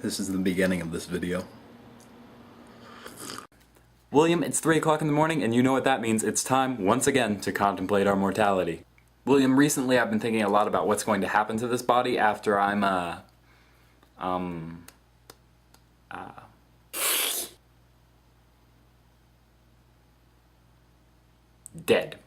This is the beginning of this video. William, it's 3 o'clock in the morning, and you know what that means. It's time, once again, to contemplate our mortality. William, recently I've been thinking a lot about what's going to happen to this body after I'm, dead.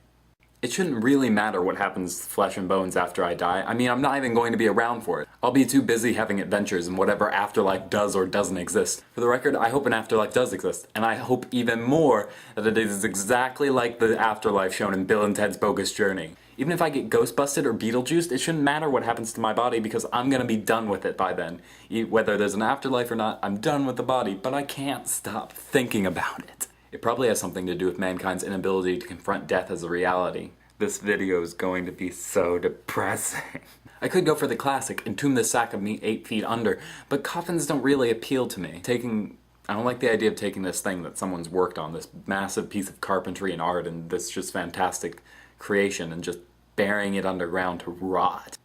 It shouldn't really matter what happens to flesh and bones after I die. I mean, I'm not even going to be around for it. I'll be too busy having adventures in whatever afterlife does or doesn't exist. For the record, I hope an afterlife does exist, and I hope even more that it is exactly like the afterlife shown in Bill and Ted's Bogus Journey. Even if I get ghostbusted or Beetlejuiced, it shouldn't matter what happens to my body because I'm gonna be done with it by then. Whether there's an afterlife or not, I'm done with the body, but I can't stop thinking about it. It probably has something to do with mankind's inability to confront death as a reality. This video is going to be so depressing. I could go for the classic, entomb this sack of meat 8 feet under, but coffins don't really appeal to me. I don't like the idea of taking this thing that someone's worked on, this massive piece of carpentry and art and this just fantastic creation, and just burying it underground to rot.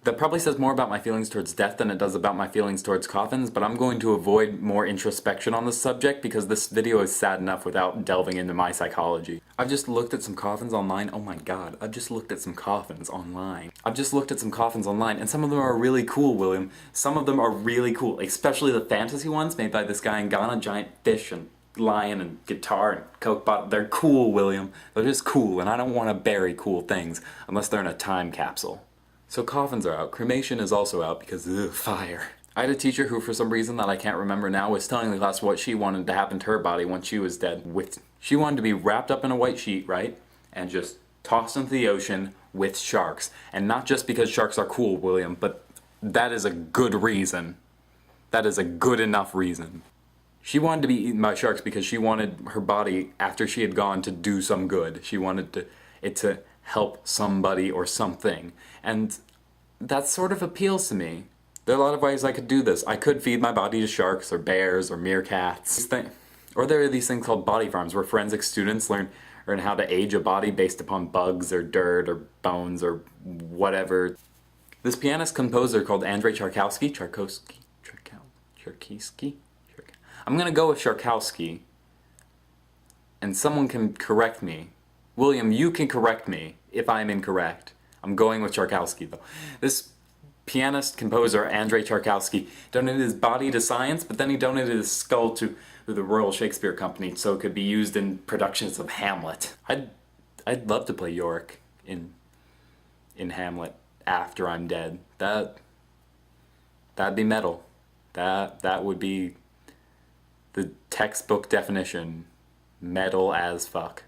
That probably says more about my feelings towards death than it does about my feelings towards coffins, but I'm going to avoid more introspection on this subject because this video is sad enough without delving into my psychology. I've just looked at some coffins online. Oh my god, I've just looked at some coffins online. and some of them are really cool, William. Some of them are really cool, especially the fantasy ones made by this guy in Ghana, giant fish and lion and guitar and coke bottle. They're cool, William. They're just cool, and I don't want to bury cool things unless they're in a time capsule. So coffins are out. Cremation is also out because, ugh, fire. I had a teacher who, for some reason that I can't remember now, was telling the class what she wanted to happen to her body when she was dead. She wanted to be wrapped up in a white sheet, right? And just tossed into the ocean with sharks. And not just because sharks are cool, William, but that is a good reason. That is a good enough reason. She wanted to be eaten by sharks because she wanted her body, after she had gone, to do some good. She wanted it to help somebody or something. And that sort of appeals to me. There are a lot of ways I could do this. I could feed my body to sharks or bears or meerkats. Or there are these things called body farms where forensic students learn how to age a body based upon bugs or dirt or bones or whatever. This pianist-composer called Andrei Tchaikovsky, I'm gonna go with Tchaikovsky, and someone can correct me. William, you can correct me if I'm incorrect. I'm going with Tchaikovsky, though. This pianist-composer, Andrei Tchaikovsky, donated his body to science, but then he donated his skull to the Royal Shakespeare Company so it could be used in productions of Hamlet. I'd love to play Yorick in Hamlet after I'm dead. That'd be metal. That would be the textbook definition. Metal as fuck.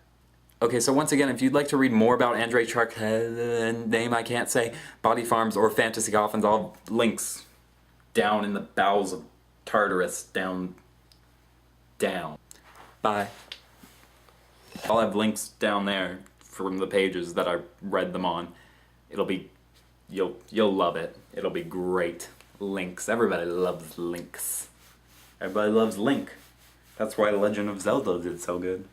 Okay, so once again, if you'd like to read more about Andrei Tchaikovsky's name I can't say, body farms, or fantasy coffins, I'll have links down in the bowels of Tartarus, down. Bye. I'll have links down there from the pages that I read them on. You'll love it. It'll be great. Links. Everybody loves links. Everybody loves Link. That's why Legend of Zelda did so good.